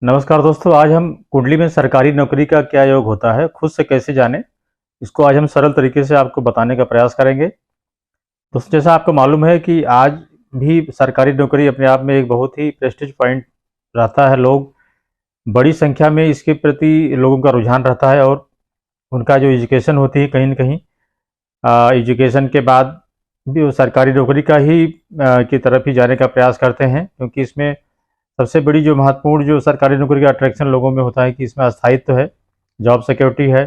नमस्कार दोस्तों, आज हम कुंडली में सरकारी नौकरी का क्या योग होता है, खुद से कैसे जानें, इसको आज हम सरल तरीके से आपको बताने का प्रयास करेंगे। दोस्तों, जैसा आपको मालूम है कि आज भी सरकारी नौकरी अपने आप में एक बहुत ही प्रेस्टीज पॉइंट रहता है। लोग बड़ी संख्या में इसके प्रति लोगों का रुझान रहता है और उनका जो एजुकेशन होती है कहीं न कहीं एजुकेशन के बाद भी वो सरकारी नौकरी का ही की तरफ ही जाने का प्रयास करते हैं, क्योंकि इसमें सबसे बड़ी जो महत्वपूर्ण जो सरकारी नौकरी का अट्रैक्शन लोगों में होता है कि इसमें स्थायित्व है, जॉब सिक्योरिटी है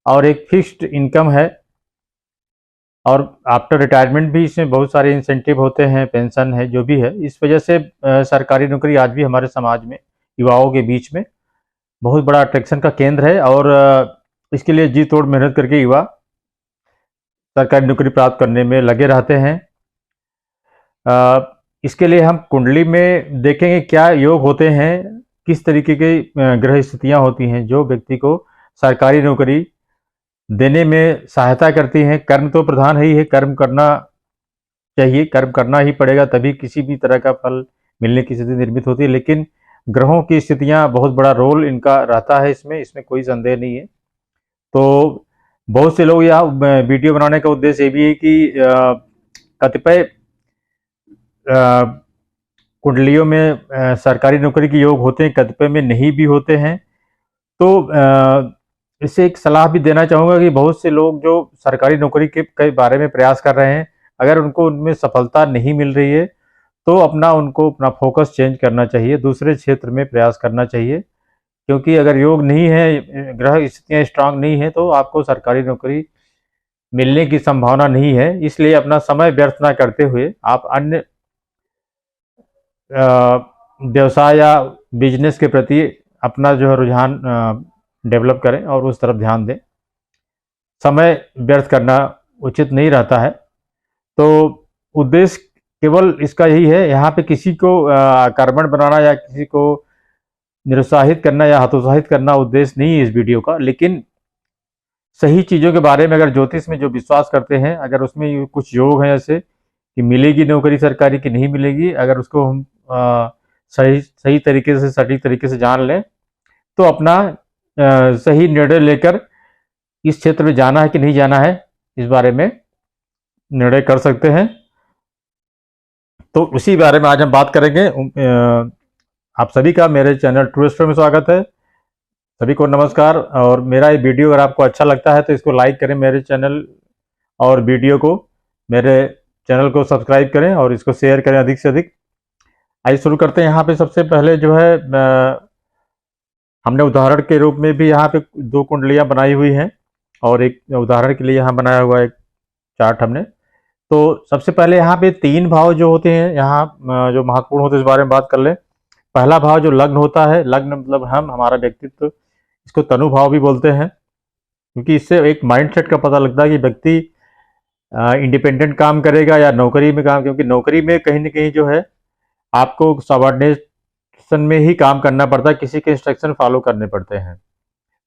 और एक फिक्स्ड इनकम है। और आफ्टर रिटायरमेंट भी इसमें बहुत सारे इंसेंटिव होते हैं, पेंशन है, जो भी है। इस वजह से सरकारी नौकरी आज भी हमारे समाज में युवाओं के बीच में बहुत बड़ा अट्रैक्शन का केंद्र है और इसके लिए जी तोड़ मेहनत करके युवा सरकारी नौकरी प्राप्त करने में लगे रहते हैं। इसके लिए हम कुंडली में देखेंगे क्या योग होते हैं, किस तरीके के ग्रह स्थितियां होती हैं जो व्यक्ति को सरकारी नौकरी देने में सहायता करती हैं। कर्म तो प्रधान ही है, कर्म करना चाहिए, कर्म करना ही पड़ेगा, तभी किसी भी तरह का फल मिलने की स्थिति निर्मित होती है। लेकिन ग्रहों की स्थितियां बहुत बड़ा रोल इनका रहता है, इसमें कोई संदेह नहीं है। तो बहुत से लोग यह वीडियो बनाने का उद्देश्य ये भी है कि कतिपय कुंडलियों में सरकारी नौकरी के योग होते हैं, कतिपय में नहीं भी होते हैं। तो इससे एक सलाह भी देना चाहूँगा कि बहुत से लोग जो सरकारी नौकरी के बारे में प्रयास कर रहे हैं, अगर उनको उनमें सफलता नहीं मिल रही है तो उनको अपना फोकस चेंज करना चाहिए, दूसरे क्षेत्र में प्रयास करना चाहिए। क्योंकि अगर योग नहीं है, ग्रह स्थितियाँ स्ट्रांग नहीं है, तो आपको सरकारी नौकरी मिलने की संभावना नहीं है। इसलिए अपना समय व्यर्थ ना करते हुए आप अन्य व्यवसाय या बिजनेस के प्रति अपना जो है रुझान डेवलप करें और उस तरफ ध्यान दें। समय व्यर्थ करना उचित नहीं रहता है। तो उद्देश्य केवल इसका यही है, यहाँ पे किसी को कर्मठ बनाना या किसी को निरुत्साहित करना या हतोत्साहित करना उद्देश्य नहीं है इस वीडियो का। लेकिन सही चीज़ों के बारे में अगर ज्योतिष में जो विश्वास करते हैं, अगर उसमें कुछ योग हैं ऐसे कि मिलेगी नौकरी सरकारी की नहीं मिलेगी, अगर उसको हम सही तरीके से, सटीक तरीके से जान लें, तो अपना सही निर्णय लेकर इस क्षेत्र में जाना है कि नहीं जाना है, इस बारे में निर्णय कर सकते हैं। तो उसी बारे में आज हम बात करेंगे। आप सभी का मेरे चैनल ट्रू एस्ट्रो में स्वागत है। सभी को नमस्कार। और मेरा ये वीडियो अगर आपको अच्छा लगता है तो इसको लाइक करें, मेरे चैनल और वीडियो को, मेरे चैनल को सब्सक्राइब करें और इसको शेयर करें अधिक से अधिक। आइए शुरू करते हैं। यहाँ पे सबसे पहले जो है हमने उदाहरण के रूप में भी यहाँ पे दो कुंडलियाँ बनाई हुई हैं और एक उदाहरण के लिए यहाँ बनाया हुआ एक चार्ट हमने। तो सबसे पहले यहाँ पे 3 भाव जो होते हैं यहाँ जो महत्वपूर्ण होते हैं, इस बारे में बात कर लें। पहला भाव जो लग्न होता है, लग्न मतलब हमारा व्यक्तित्व, इसको तनु भाव भी बोलते हैं, क्योंकि इससे एक माइंडसेट का पता लगता है कि व्यक्ति इंडिपेंडेंट काम करेगा या नौकरी में काम। क्योंकि नौकरी में कहीं ना कहीं जो है आपको सबऑर्डिनेशन में ही काम करना पड़ता है, किसी के इंस्ट्रक्शन फॉलो करने पड़ते हैं।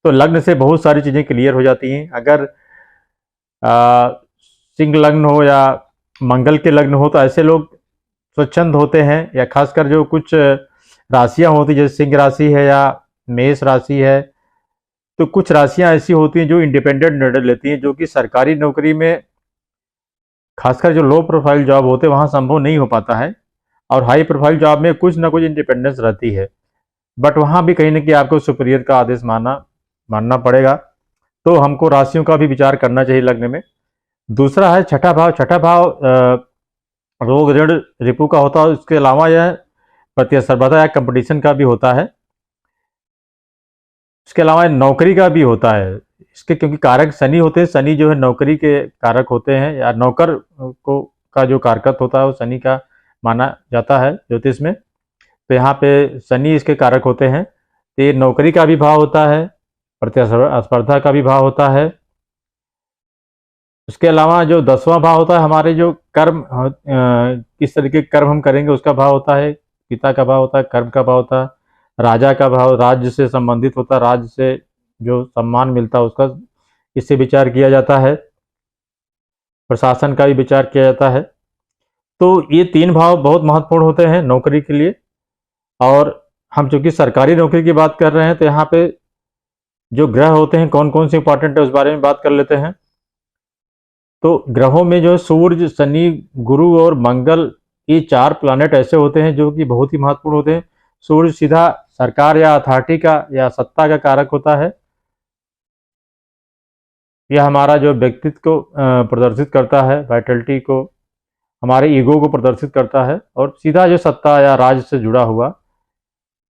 तो लग्न से बहुत सारी चीज़ें क्लियर हो जाती हैं। अगर सिंह लग्न हो या मंगल के लग्न हो तो ऐसे लोग स्वच्छंद होते हैं, या खासकर जो कुछ राशियां होती जैसे सिंह राशि है या मेष राशि है, तो कुछ राशियां ऐसी होती हैं जो इंडिपेंडेंट निर्णय लेती हैं, जो कि सरकारी नौकरी में खासकर जो लो प्रोफाइल जॉब होते हैं वहाँ संभव नहीं हो पाता है। और हाई प्रोफाइल जॉब में कुछ ना कुछ इंडिपेंडेंस रहती है, बट वहाँ भी कहीं ना कहीं आपको सुपीरियर का आदेश मानना पड़ेगा। तो हमको राशियों का भी विचार करना चाहिए लग्न में। दूसरा है छठा भाव। छठा भाव रोग ऋण रिपु का होता है। उसके अलावा यह प्रतिस्पर्धा या कंपटीशन का भी होता है। इसके अलावा नौकरी का भी होता है इसके, क्योंकि कारक शनि होते हैं। शनि जो है नौकरी के कारक होते हैं, या नौकर को का जो कारकत्व होता है वो शनि का माना जाता है ज्योतिष में। तो यहाँ पे शनि इसके कारक होते हैं। तो ये नौकरी का भी भाव होता है, प्रतिस्पर्धा का भी भाव होता है। उसके अलावा जो 10वां भाव होता है, हमारे जो कर्म किस तरीके के कर्म हम करेंगे उसका भाव होता है। पिता का भाव होता है, कर्म का भाव होता है। राजा का भाव राज्य से संबंधित होता है, राज्य से जो सम्मान मिलता है उसका इससे विचार किया जाता है। प्रशासन का भी विचार किया जाता है। तो ये 3 भाव बहुत महत्वपूर्ण होते हैं नौकरी के लिए। और हम चूंकि सरकारी नौकरी की बात कर रहे हैं तो यहाँ पे जो ग्रह होते हैं कौन कौन से इंपॉर्टेंट है उस बारे में बात कर लेते हैं। तो ग्रहों में जो सूर्य, शनि, गुरु और मंगल, ये 4 प्लैनेट ऐसे होते हैं जो कि बहुत ही महत्वपूर्ण होते हैं। सूर्य सीधा सरकार या अथॉरिटी का या सत्ता का कारक होता है। यह हमारा जो व्यक्तित्व को प्रदर्शित करता है, वाइटलिटी को, हमारे ईगो को प्रदर्शित करता है, और सीधा जो सत्ता या राज से जुड़ा हुआ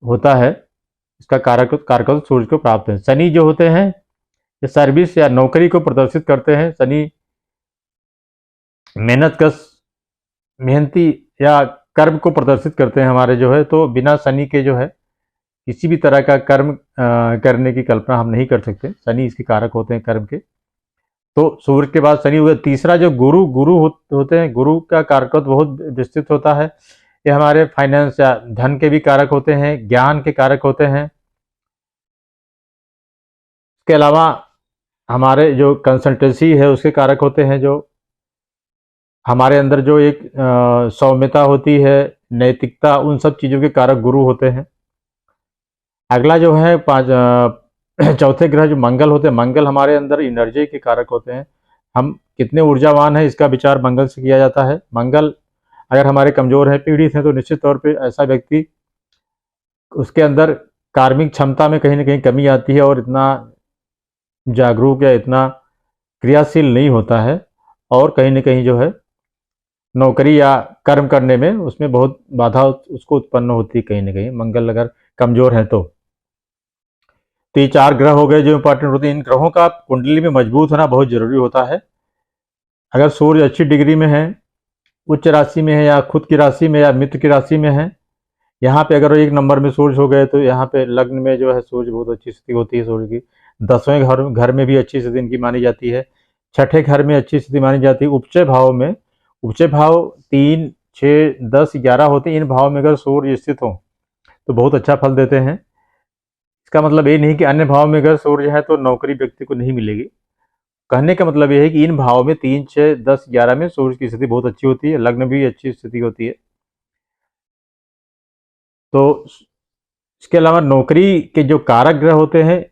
होता है, इसका कारक सूर्य को प्राप्त है। शनि जो होते हैं ये सर्विस या नौकरी को प्रदर्शित करते हैं। शनि मेहनती या कर्म को प्रदर्शित करते हैं हमारे जो है। तो बिना शनि के जो है किसी भी तरह का कर्म करने की कल्पना हम नहीं कर सकते। शनि इसके कारक होते हैं कर्म के। तो सूर्य के बाद शनि हुए। तीसरा जो गुरु होते हैं, गुरु का कारकत्व बहुत विस्तृत होता है। ये हमारे फाइनेंस या धन के भी कारक होते हैं, ज्ञान के कारक होते हैं। इसके अलावा हमारे जो कंसल्टेंसी है उसके कारक होते हैं। जो हमारे अंदर जो एक सौम्यता होती है, नैतिकता, उन सब चीज़ों के कारक गुरु होते हैं। अगला जो है चौथे ग्रह जो मंगल होते हैं, मंगल हमारे अंदर एनर्जी के कारक होते हैं। हम कितने ऊर्जावान हैं इसका विचार मंगल से किया जाता है। मंगल अगर हमारे कमज़ोर हैं, पीड़ित हैं, तो निश्चित तौर पे ऐसा व्यक्ति, उसके अंदर कार्मिक क्षमता में कहीं ना कहीं कमी आती है और इतना जागरूक या इतना क्रियाशील नहीं होता है, और कहीं ना कहीं जो है नौकरी या कर्म करने में उसमें बहुत बाधा उसको उत्पन्न होती है कहीं ना कहीं, मंगल अगर कमज़ोर है तो। ये 4 ग्रह हो गए जो इंपॉर्टेंट होते हैं। इन ग्रहों का कुंडली में मजबूत होना बहुत जरूरी होता है। अगर सूर्य अच्छी डिग्री में है, उच्च राशि में है, या खुद की राशि में या मित्र की राशि में है, यहाँ पे अगर 1 नंबर में सूर्य हो गए तो यहाँ पे लग्न में जो है सूर्य बहुत अच्छी स्थिति होती है सूर्य की। 10वें घर में भी अच्छी स्थिति इनकी मानी जाती है। 6ठे घर में अच्छी स्थिति मानी जाती है। उपचय भाव में, उपचय भाव 3, 6, 10, 11 होते हैं। इन भाव में अगर सूर्य स्थित हो तो बहुत अच्छा फल देते हैं। इसका मतलब ये नहीं कि अन्य भाव में अगर सूर्य है तो नौकरी व्यक्ति को नहीं मिलेगी। कहने का मतलब यह है कि इन भाव में 3, 6, 10, 11 में सूर्य की स्थिति बहुत अच्छी होती है, लग्न भी अच्छी स्थिति होती है। तो इसके अलावा नौकरी के जो कारक ग्रह होते हैं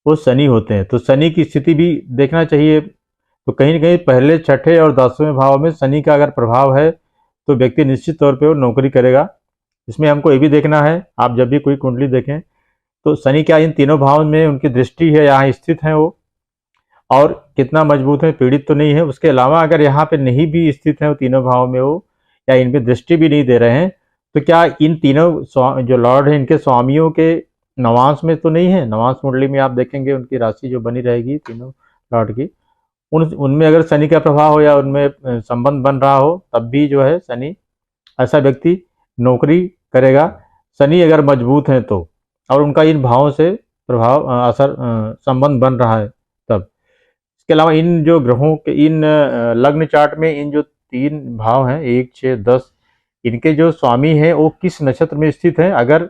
वो शनि होते हैं। तो शनि की स्थिति भी देखना चाहिए। तो कहीं ना कहीं पहले, 6ठे और 10वें भाव में शनि का अगर प्रभाव है तो व्यक्ति निश्चित तौर पे वो नौकरी करेगा। इसमें हमको ये भी देखना है, आप जब भी कोई कुंडली देखें तो शनि क्या इन तीनों भाव में उनकी दृष्टि है, यहाँ स्थित है वो, और कितना मजबूत है, पीड़ित तो नहीं है। उसके अलावा अगर यहाँ पे नहीं भी स्थित है वो तीनों भाव में वो, या इन पे दृष्टि भी नहीं दे रहे हैं, तो क्या इन तीनों जो लॉर्ड हैं इनके स्वामियों के नवांश में तो नहीं है। नवांश कुंडली में आप देखेंगे उनकी राशि जो बनी रहेगी तीनों लॉर्ड की, उनमें अगर शनि का प्रभाव हो या उनमें संबंध बन रहा हो, तब भी जो है शनि, ऐसा व्यक्ति नौकरी करेगा। शनि अगर मजबूत है तो, और उनका इन भावों से प्रभाव असर संबंध बन रहा है तब। इसके अलावा इन जो ग्रहों के इन लग्न चार्ट में इन जो 3 भाव हैं, 1, 6, 10, इनके जो स्वामी हैं वो किस नक्षत्र में स्थित हैं, अगर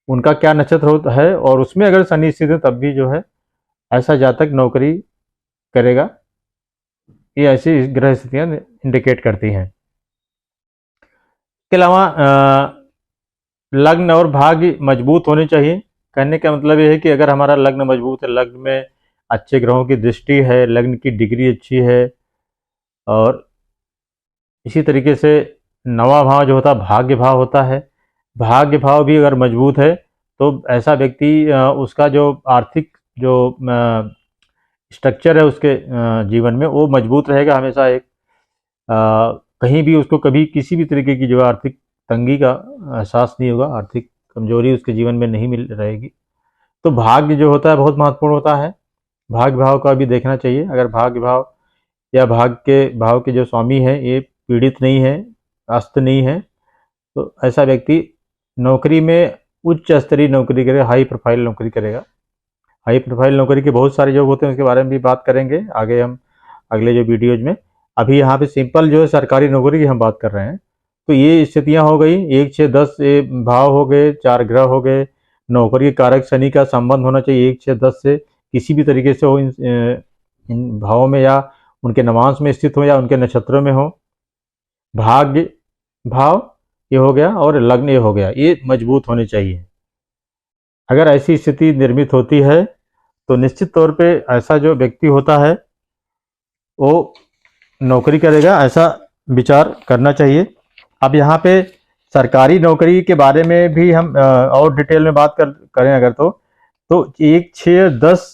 उनका क्या नक्षत्र होता है और उसमें अगर शनि स्थित है तब भी जो है ऐसा जातक नौकरी करेगा। ये ऐसी ग्रह स्थितियाँ इंडिकेट करती हैं। इसके अलावा लग्न और भाग्य मजबूत होने चाहिए। कहने का मतलब ये है कि अगर हमारा लग्न मजबूत है, लग्न में अच्छे ग्रहों की दृष्टि है, लग्न की डिग्री अच्छी है, और इसी तरीके से 9वां भाव जो होता है भाग्य भाव होता है, भाग्य भाव भी अगर मजबूत है तो ऐसा व्यक्ति उसका जो आर्थिक जो स्ट्रक्चर है उसके जीवन में वो मजबूत रहेगा हमेशा। एक कहीं भी उसको कभी किसी भी तरीके की जो आर्थिक तंगी का एहसास नहीं होगा, आर्थिक कमजोरी उसके जीवन में नहीं मिल रहेगी। तो भाग्य जो होता है बहुत महत्वपूर्ण होता है। भाग्य भाव का भी देखना चाहिए। अगर भाग्य भाव या भाग्य के भाव के जो स्वामी हैं ये पीड़ित नहीं है, अस्त नहीं है, तो ऐसा व्यक्ति नौकरी में उच्च स्तरीय नौकरी करेगा, हाई प्रोफाइल नौकरी करेगा। हाई प्रोफाइल नौकरी के बहुत सारे जॉब होते हैं, उसके बारे में भी बात करेंगे आगे हम अगले जो वीडियोज में। अभी यहाँ पे सिंपल जो है सरकारी नौकरी की हम बात कर रहे हैं। तो ये स्थितियाँ हो गई, 1, 6, 10 भाव हो गए, 4 ग्रह हो गए। नौकरी के कारक शनि का संबंध होना चाहिए 1, 6, 10 से, किसी भी तरीके से हो, इन भावों में या उनके नवांश में स्थित हो या उनके नक्षत्रों में हो। भाग्य भाव ये हो गया और लग्न ये हो गया, ये मजबूत होने चाहिए। अगर ऐसी स्थिति निर्मित होती है तो निश्चित तौर पे ऐसा जो व्यक्ति होता है वो नौकरी करेगा, ऐसा विचार करना चाहिए। अब यहाँ पे सरकारी नौकरी के बारे में भी हम और डिटेल में बात करें अगर तो 1, 6, 10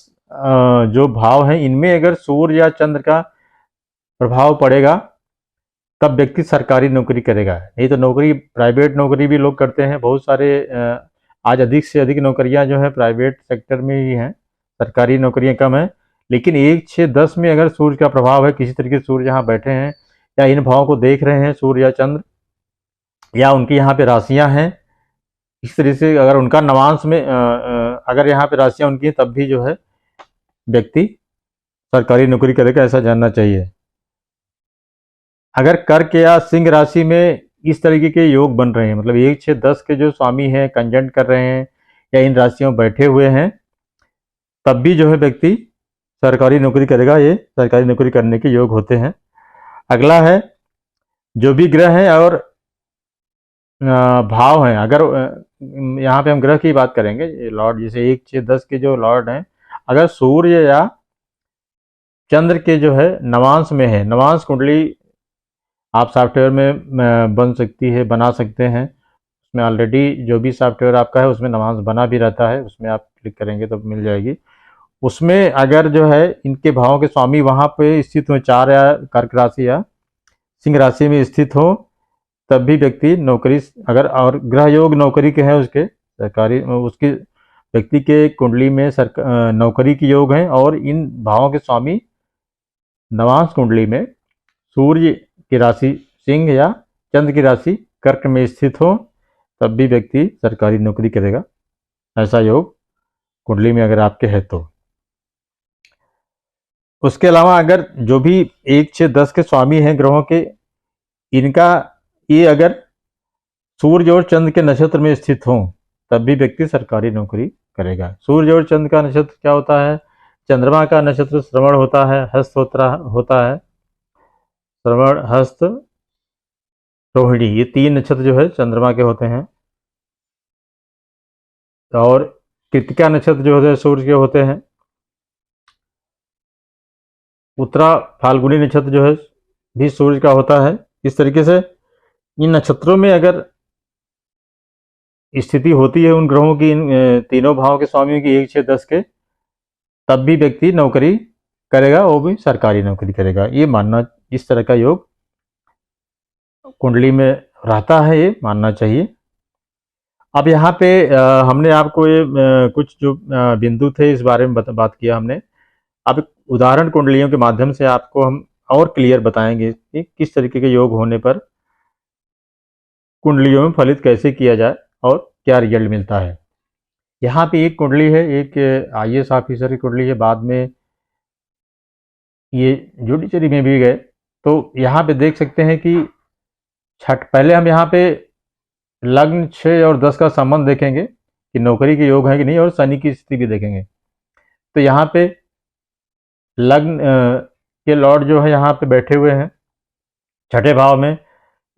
जो भाव हैं इनमें अगर सूर्य या चंद्र का प्रभाव पड़ेगा तब व्यक्ति सरकारी नौकरी करेगा। नहीं तो नौकरी, प्राइवेट नौकरी भी लोग करते हैं, बहुत सारे आज अधिक से अधिक नौकरियां जो है प्राइवेट सेक्टर में ही हैं, सरकारी नौकरियां कम हैं। लेकिन 1, 6, 10 में अगर सूर्य का प्रभाव है, किसी तरीके से सूर्य यहाँ बैठे हैं या इन भावों को देख रहे हैं सूर्य या चंद्र, या उनकी यहाँ पे राशियां हैं, इस तरह से अगर उनका नवांश में अगर यहाँ पे राशियां उनकी तब भी जो है व्यक्ति सरकारी नौकरी करेगा, ऐसा जानना चाहिए। अगर कर्क या सिंह राशि में इस तरीके के योग बन रहे हैं, मतलब 1, 6, 10 के जो स्वामी हैं कंजंक्ट कर रहे हैं या इन राशियों में बैठे हुए हैं, तब भी जो है व्यक्ति सरकारी नौकरी करेगा, ये सरकारी नौकरी करने के योग होते हैं। अगला है जो भी ग्रह हैं और भाव हैं, अगर यहाँ पे हम ग्रह की बात करेंगे, लॉर्ड जैसे 1, 6, 10 के जो लॉर्ड हैं, अगर सूर्य या चंद्र के जो है नवांश में है, नवांश कुंडली आप सॉफ्टवेयर में बना सकते हैं, उसमें ऑलरेडी जो भी सॉफ्टवेयर आपका है उसमें नवांश बना भी रहता है, उसमें आप क्लिक करेंगे तो मिल जाएगी। उसमें अगर जो है इनके भावों के स्वामी वहाँ पे स्थित हो, 4 या कर्क राशि या सिंह राशि में स्थित हो, तब भी व्यक्ति नौकरी, अगर और ग्रह योग नौकरी के हैं उसके सरकारी, उसके व्यक्ति के कुंडली में नौकरी के योग हैं और इन भावों के स्वामी नवांश कुंडली में सूर्य की राशि सिंह या चंद्र की राशि कर्क में स्थित हो, तब भी व्यक्ति सरकारी नौकरी करेगा, ऐसा योग कुंडली में अगर आपके है तो। उसके अलावा अगर जो भी 1, 6, 10 के स्वामी हैं ग्रहों के, इनका ये अगर सूर्य और चंद्र के नक्षत्र में स्थित हों, तब भी व्यक्ति सरकारी नौकरी करेगा। सूर्य और चंद्र का नक्षत्र क्या होता है? चंद्रमा का नक्षत्र श्रवण होता है, हस्त होता है, श्रवण, हस्त, रोहिणी, ये 3 नक्षत्र जो है चंद्रमा के होते हैं। और कृतिका नक्षत्र जो होते हैं सूर्य के होते हैं। उत्तरा फाल्गुनी नक्षत्र जो है भी सूर्य का होता है। इस तरीके से इन नक्षत्रों में अगर स्थिति होती है उन ग्रहों की, इन तीनों भावों के स्वामियों की 1, 6, 10 के, तब भी व्यक्ति नौकरी करेगा, वो भी सरकारी नौकरी करेगा। ये मानना, इस तरह का योग कुंडली में रहता है, ये मानना चाहिए। अब यहाँ पे हमने आपको ये कुछ जो बिंदु थे इस बारे में बात किया हमने। अब उदाहरण कुंडलियों के माध्यम से आपको हम और क्लियर बताएंगे कि किस तरीके के योग होने पर कुंडलियों में फलित कैसे किया जाए और क्या रिजल्ट मिलता है। यहाँ पे एक कुंडली है, एक IAS ऑफिसर की कुंडली है, बाद में ये जुडिशरी में भी गए। तो यहाँ पे देख सकते हैं कि पहले हम यहाँ पे लग्न 6 और 10 का संबंध देखेंगे कि नौकरी के योग है कि नहीं, और शनि की स्थिति भी देखेंगे। तो यहाँ पे लग्न के लॉर्ड जो है यहाँ पे बैठे हुए हैं छठे भाव में,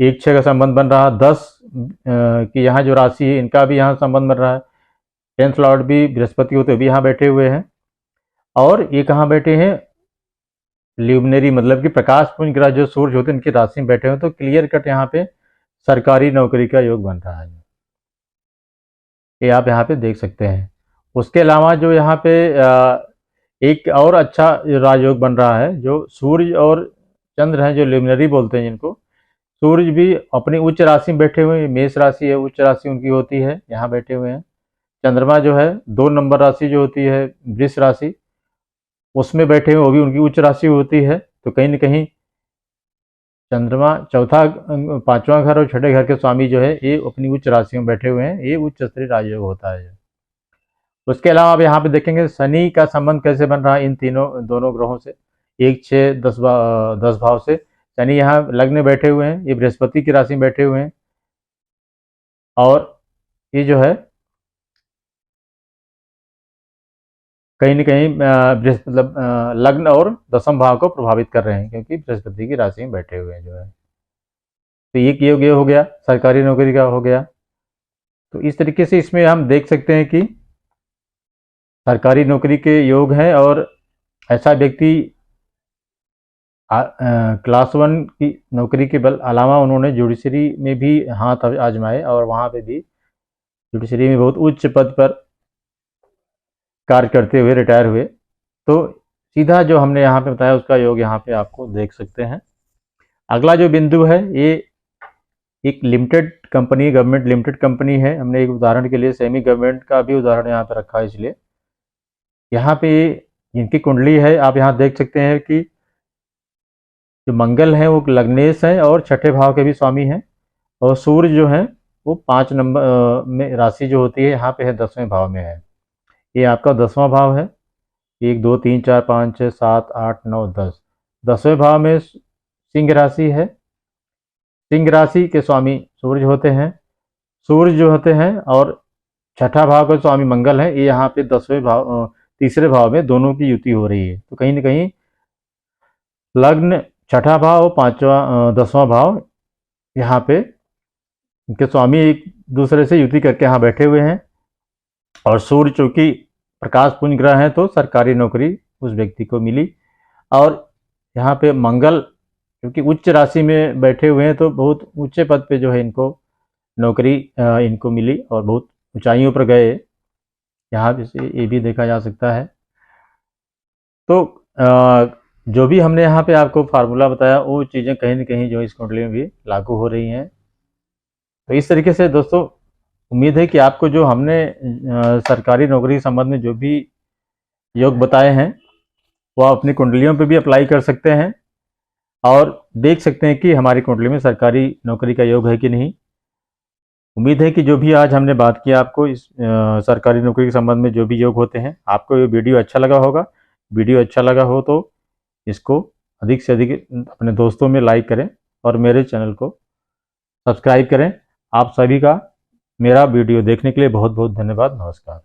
1, 6 का संबंध बन रहा है। 10 की यहाँ जो राशि है इनका भी यहाँ संबंध बन रहा है। 10th लॉर्ड भी बृहस्पति होते भी यहाँ बैठे हुए हैं। और ये कहाँ बैठे हैं? ल्यूमिनरी, मतलब कि प्रकाश पुंज ग्रह जो सूर्य होते हैं इनकी राशि में बैठे हुए। तो क्लियर कट यहाँ पे सरकारी नौकरी का योग बन रहा है, ये आप यहाँ पे देख सकते हैं। उसके अलावा जो यहाँ पे एक और अच्छा राजयोग बन रहा है, जो सूर्य और चंद्र हैं, जो ल्यूमिनरी बोलते हैं जिनको, सूर्य भी अपनी उच्च राशि में बैठे हुए हैं, मेष राशि है, उच्च राशि उनकी होती है, यहाँ बैठे हुए हैं। चंद्रमा जो है 2 नंबर राशि जो होती है वृष राशि, उसमें बैठे हुए, वो भी उनकी उच्च राशि होती है। तो कहीं न कहीं चंद्रमा चौथा, 5वां घर और छठे घर के स्वामी जो है ये अपनी उच्च राशि में बैठे हुए हैं, ये उच्च स्तरीय राजयोग होता है। उसके अलावा आप यहाँ पे देखेंगे शनि का संबंध कैसे बन रहा है इन दोनों ग्रहों से, 1, 6, 10 भाव से। शनि यहाँ लग्न में बैठे हुए हैं, ये बृहस्पति की राशि में बैठे हुए हैं, और ये जो है कहीं न कहीं मतलब लग्न और 10म भाव को प्रभावित कर रहे हैं, क्योंकि बृहस्पति की राशि में बैठे हुए हैं जो है। तो एक योग ये हो गया, सरकारी नौकरी का हो गया। तो इस तरीके से इसमें हम देख सकते हैं कि सरकारी नौकरी के योग हैं, और ऐसा व्यक्ति क्लास 1 की नौकरी के बल अलावा उन्होंने जुडिशरी में भी हाथ आजमाए, और वहाँ पे भी जुडिशरी में बहुत उच्च पद पर कार्य करते हुए रिटायर हुए। तो सीधा जो हमने यहाँ पे बताया उसका योग यहाँ पे आपको देख सकते हैं। अगला जो बिंदु है, ये एक limited company, government limited company है। हमने एक उदाहरण के लिए सेमी गवर्नमेंट का भी उदाहरण यहाँ पे रखा है। इसलिए यहाँ पे जिनकी कुंडली है, आप यहाँ देख सकते हैं कि जो मंगल है वो लग्नेश है और छठे भाव के भी स्वामी हैं, और सूर्य जो है वो 5 नंबर में राशि जो होती है यहाँ पे है 10वें भाव में है। ये आपका 10वां भाव है। 1 2 3 4 5 6 7 8 9 10, 10वें भाव में सिंह राशि है। सिंह राशि के स्वामी सूर्य होते हैं, सूर्य जो होते हैं, और छठा भाव का स्वामी मंगल है। ये यहाँ पे 10वें भाव, तीसरे भाव में दोनों की युति हो रही है। तो कहीं ना कहीं लग्न छठा भाव, 10वां भाव, यहाँ पे इनके स्वामी एक दूसरे से युति करके यहाँ बैठे हुए हैं। और सूर्य चूंकि प्रकाश पुंज ग्रह है, तो सरकारी नौकरी उस व्यक्ति को मिली। और यहाँ पे मंगल क्योंकि उच्च राशि में बैठे हुए हैं, तो बहुत ऊंचे पद पे जो है इनको नौकरी इनको मिली, और बहुत ऊंचाइयों पर गए। यहाँ से ये भी देखा जा सकता है। तो जो भी हमने यहाँ पे आपको फार्मूला बताया, वो चीज़ें कहीं ना कहीं जो इस कुंडली में भी लागू हो रही हैं। तो इस तरीके से दोस्तों, उम्मीद है कि आपको जो हमने सरकारी नौकरी के संबंध में जो भी योग बताए हैं, वो आप अपनी कुंडलियों पे भी अप्लाई कर सकते हैं, और देख सकते हैं कि हमारी कुंडली में सरकारी नौकरी का योग है कि नहीं। उम्मीद है कि जो भी आज हमने बात की आपको इस सरकारी नौकरी के संबंध में जो भी योग होते हैं, आपको ये वीडियो अच्छा लगा होगा। वीडियो अच्छा लगा हो तो इसको अधिक से अधिक अपने दोस्तों में लाइक करें, और मेरे चैनल को सब्सक्राइब करें। आप सभी का मेरा वीडियो देखने के लिए बहुत बहुत धन्यवाद। नमस्कार।